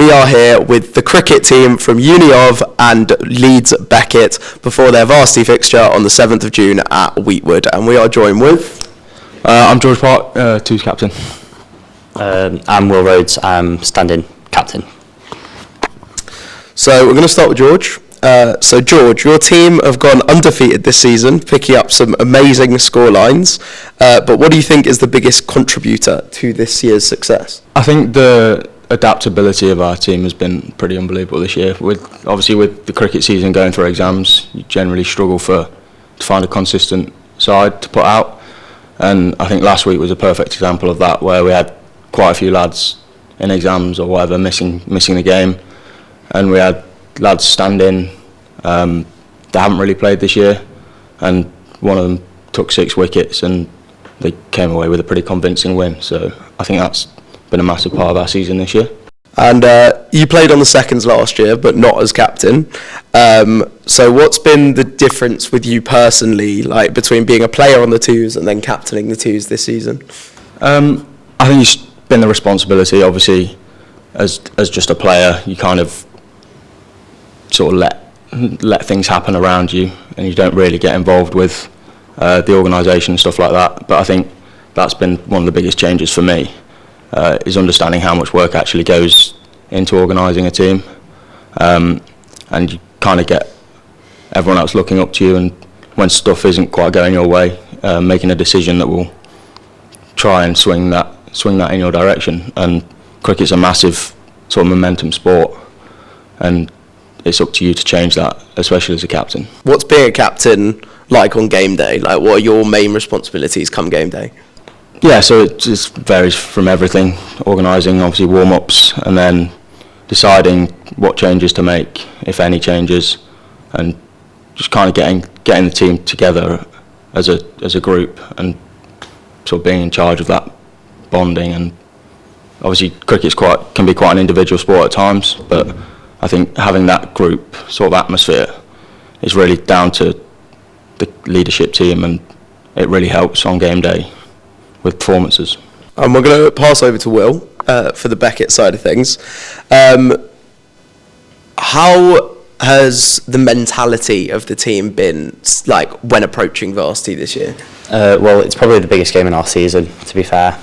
we are here with the cricket team from Uni of and Leeds Beckett before their varsity fixture on the 7th of June at Weetwood. And we are joined with... I'm George Park, 2's captain. I'm Will Rhodes, I'm standing captain. So we're going to start with George. So George, your team have gone undefeated this season, picking up some amazing scorelines. But what do you think is the biggest contributor to this year's success? I think the adaptability of our team has been pretty unbelievable this year. With the cricket season going through exams, you generally struggle to find a consistent side to put out. And I think last week was a perfect example of that, where we had quite a few lads in exams or whatever missing the game, and we had lads stand-in that haven't really played this year, and one of them took 6 wickets and they came away with a pretty convincing win. So I think that's been a massive part of our season this year. And you played on the seconds last year, but not as captain. So what's been the difference with you personally, like between being a player on the 2's and then captaining the 2's this season? I think it's been the responsibility. Obviously, as just a player, you kind of sort of let things happen around you, and you don't really get involved with the organisation and stuff like that. But I think that's been one of the biggest changes for me, is understanding how much work actually goes into organising a team, and you kind of get everyone else looking up to you, and when stuff isn't quite going your way, making a decision that will try and swing that in your direction. And cricket's a massive sort of momentum sport, and it's up to you to change that, especially as a captain. What's being a captain like on game day? Like, what are your main responsibilities come game day? Yeah, so it just varies from everything. Organising, obviously, warm-ups, and then deciding what changes to make, if any changes, and just kind of getting the team together as a group, and sort of being in charge of that bonding. And obviously, cricket can be quite an individual sport at times, but I think having that group sort of atmosphere is really down to the leadership team, and it really helps on game day with performances. And we're going to pass over to Will for the Beckett side of things. How has the mentality of the team been like when approaching Varsity this year? Well, it's probably the biggest game in our season, to be fair.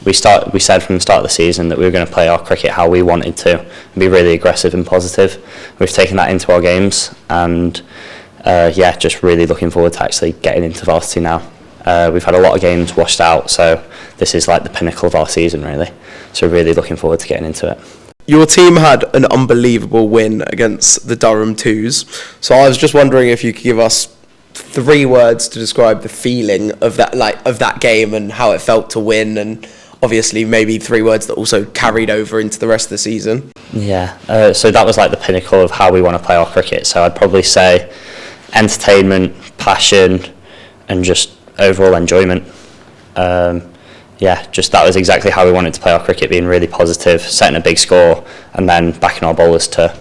We said from the start of the season that we were going to play our cricket how we wanted to and be really aggressive and positive. We've taken that into our games, and just really looking forward to actually getting into Varsity now. We've had a lot of games washed out, so this is like the pinnacle of our season, really. So really looking forward to getting into it. Your team had an unbelievable win against the Durham 2's. So I was just wondering if you could give us 3 words to describe the feeling of that game and how it felt to win, and obviously maybe 3 words that also carried over into the rest of the season. Yeah, so that was like the pinnacle of how we want to play our cricket. So I'd probably say entertainment, passion, and just overall enjoyment. Just that was exactly how we wanted to play our cricket, being really positive, setting a big score, and then backing our bowlers to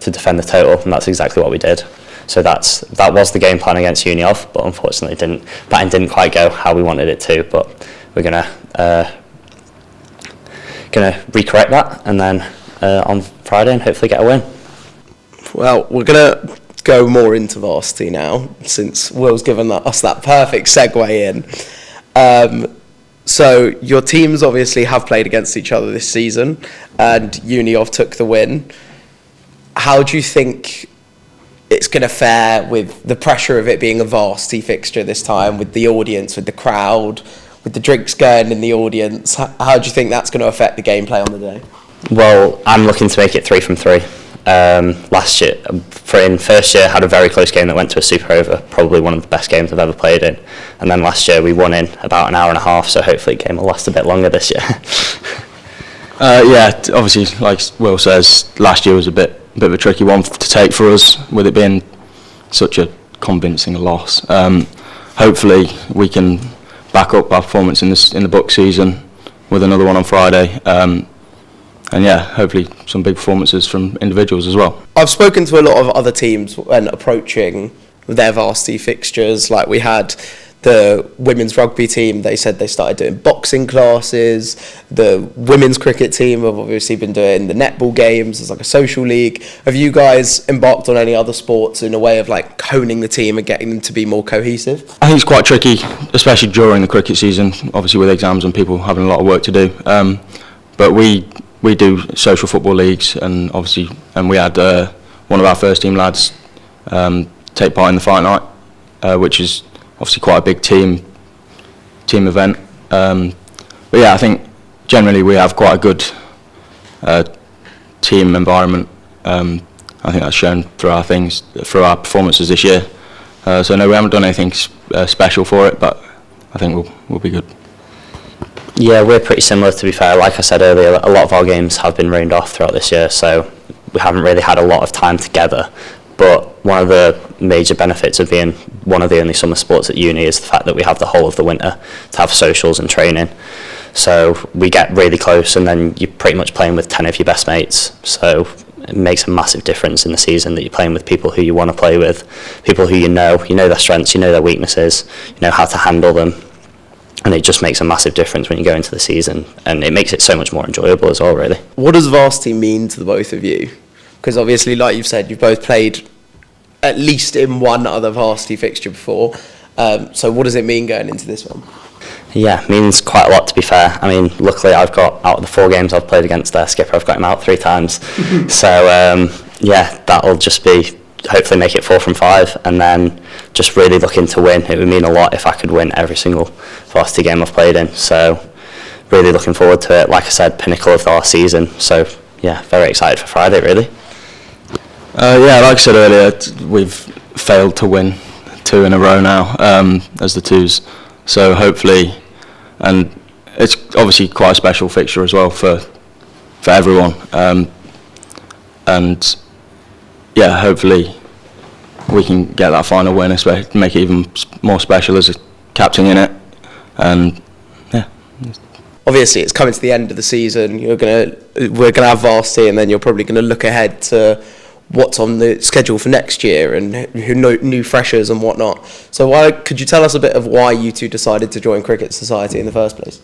defend the total, and that's exactly what we did. So that was the game plan against Uni of, but unfortunately batting didn't quite go how we wanted it to. But we're gonna recorrect that, and then on Friday, and hopefully get a win. Well, we're gonna go more into Varsity now, since Will's given us that perfect segue in. So your teams obviously have played against each other this season, and Uni of took the win. How do you think it's going to fare with the pressure of it being a Varsity fixture this time, with the audience, with the crowd, with the drinks going in the audience? How do you think that's going to affect the gameplay on the day? Well, I'm looking to make it 3 from 3. Last year, in first year, had a very close game that went to a super over, probably one of the best games I've ever played in. And then last year we won in about an hour and a half, so hopefully the game will last a bit longer this year. Obviously, like Will says, last year was a bit of a tricky one to take for us, with it being such a convincing loss. Hopefully we can back up our performance in the book season with another one on Friday. And hopefully some big performances from individuals as well. I've spoken to a lot of other teams when approaching their Varsity fixtures. Like, we had the women's rugby team, they said they started doing boxing classes. The women's cricket team have obviously been doing the netball games as like a social league. Have you guys embarked on any other sports in a way of like honing the team and getting them to be more cohesive? I think it's quite tricky, especially during the cricket season, obviously with exams and people having a lot of work to do. But we do social football leagues, and we had one of our first team lads take part in the fight night, which is obviously quite a big team event. But yeah, I think generally we have quite a good team environment. I think that's shown through our performances this year. So no, we haven't done anything special for it, but I think we'll be good. Yeah, we're pretty similar, to be fair. Like I said earlier, a lot of our games have been rained off throughout this year, so we haven't really had a lot of time together. But one of the major benefits of being one of the only summer sports at uni is the fact that we have the whole of the winter to have socials and training. So we get really close, and then you're pretty much playing with 10 of your best mates. So it makes a massive difference in the season that you're playing with people who you want to play with, people who you know their strengths, you know their weaknesses, you know how to handle them. And it just makes a massive difference when you go into the season, and it makes it so much more enjoyable as well, really. What does Varsity mean to the both of you? Because obviously, like you've said, you've both played at least in one other Varsity fixture before. So what does it mean going into this one? Yeah, it means quite a lot, to be fair. I mean, luckily I've got, out of the 4 games I've played against their skipper, I've got him out 3 times. So yeah, that'll just be, hopefully make it 4 from 5, and then just really looking to win. It would mean a lot if I could win every single Varsity game I've played in. So really looking forward to it. Like I said, pinnacle of our season. So yeah, very excited for Friday, really. Yeah, like I said earlier, we've failed to win 2 in a row now as the 2's. So hopefully, and it's obviously quite a special fixture as well for everyone. And yeah, hopefully we can get that final win, especially make it even more special as a captain in it. And yeah. Obviously, it's coming to the end of the season. We're gonna have Varsity, and then you're probably gonna look ahead to what's on the schedule for next year and who new freshers and whatnot. So could you tell us a bit of why you two decided to join Cricket Society in the first place?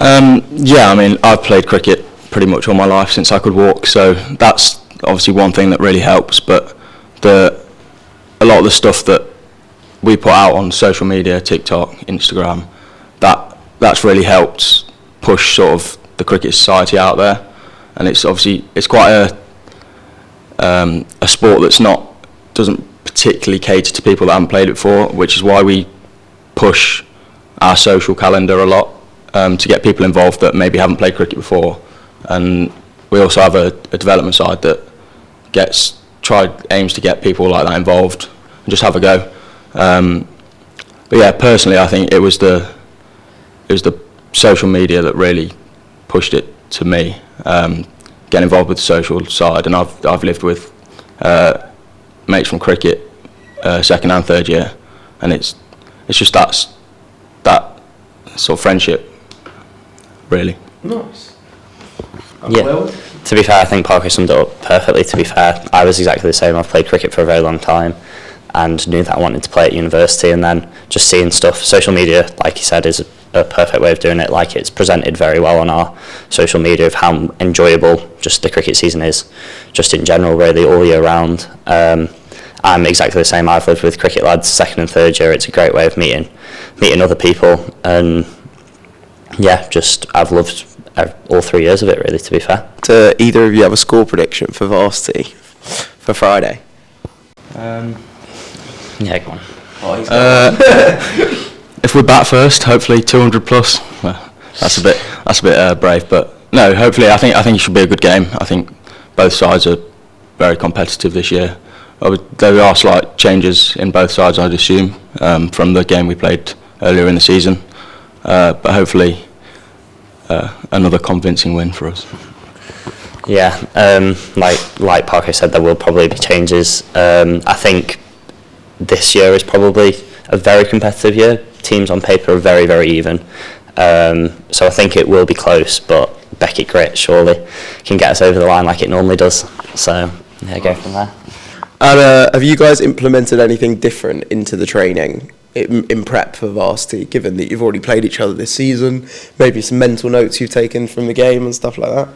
Yeah, I mean, I've played cricket pretty much all my life since I could walk, so that's obviously one thing that really helps. But a lot of the stuff that we put out on social media, TikTok, Instagram, that's really helped push sort of the Cricket Society out there. And it's quite a sport that's doesn't particularly cater to people that haven't played it before, which is why we push our social calendar a lot to get people involved that maybe haven't played cricket before. And we also have a development side that aims to get people like that involved and just have a go. But yeah, personally, I think it was the social media that really pushed it to me. Get involved with the social side, and I've lived with mates from cricket second and third year, and it's just that sort of friendship, really. Nice. Yeah. To be fair, I think Parker summed it up perfectly. To be fair, I was exactly the same. I've played cricket for a very long time, and knew that I wanted to play at university, and then just seeing stuff. Social media, like you said, is a perfect way of doing it. Like, it's presented very well on our social media of how enjoyable just the cricket season is, just in general, really, all year round. I'm exactly the same. I've lived with cricket lads second and third year. It's a great way of meeting other people, and yeah, I've loved all 3 years of it, really, to be fair. Do either of you have a score prediction for Varsity for Friday? Yeah, go on. If we bat first, hopefully 200 plus. Well, that's a bit brave, but no. Hopefully, I think it should be a good game. I think both sides are very competitive this year. There are slight changes in both sides, I'd assume, from the game we played earlier in the season. But hopefully, another convincing win for us. Yeah, like Parker said, there will probably be changes. I think this year is probably a very competitive year. Teams on paper are very, very even. So I think it will be close, but Beckett grit surely can get us over the line like it normally does. So yeah, go from there. And have you guys implemented anything different into the training in prep for Varsity, given that you've already played each other this season? Maybe some mental notes you've taken from the game and stuff like that?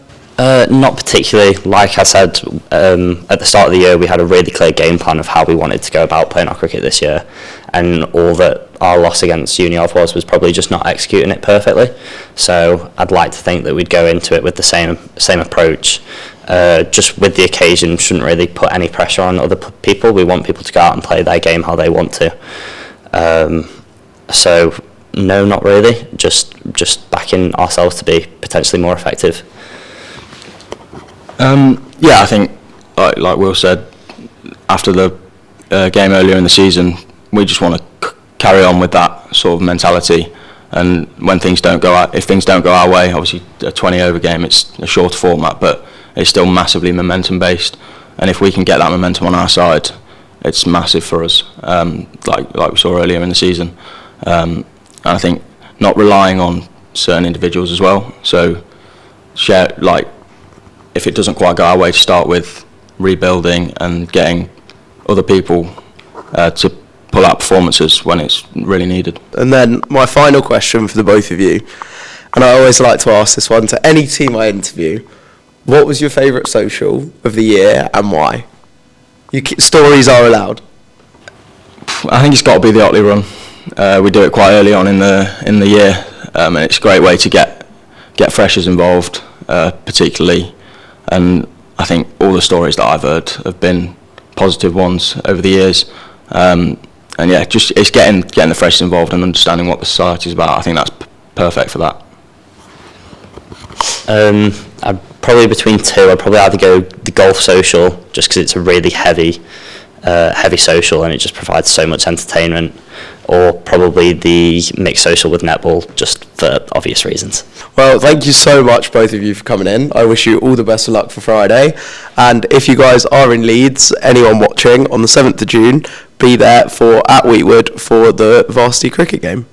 Not particularly. Like I said, at the start of the year, we had a really clear game plan of how we wanted to go about playing our cricket this year, and all that our loss against Uni of was probably just not executing it perfectly. So I'd like to think that we'd go into it with the same approach. Just with the occasion, shouldn't really put any pressure on other people. We want people to go out and play their game how they want to. So no, not really. Just backing ourselves to be potentially more effective. Yeah, I think, like Will said, after the game earlier in the season, we just want to carry on with that sort of mentality. And when things don't go out, if things don't go our way, obviously a 20-over game, it's a shorter format, but it's still massively momentum-based. And if we can get that momentum on our side, it's massive for us, like we saw earlier in the season. And I think not relying on certain individuals as well. So if it doesn't quite go our way to start with, rebuilding and getting other people to pull out performances when it's really needed. And then my final question for the both of you, and I always like to ask this one to any team I interview: what was your favourite social of the year and why? Stories are allowed. I think it's got to be the Otley run. We do it quite early on in the year, and it's a great way to get freshers involved, particularly. And I think all the stories that I've heard have been positive ones over the years. And yeah, just it's getting the freshers involved and understanding what the society is about. I think that's perfect for that. I'd probably between two. I'd probably either go the golf social, just because it's a really heavy social and it just provides so much entertainment, or probably the mixed social with netball, just for obvious reasons. Well, thank you so much, both of you, for coming in. I wish you all the best of luck for Friday. And if you guys are in Leeds, anyone watching, on the 7th of June, be there at Weetwood for the Varsity cricket game.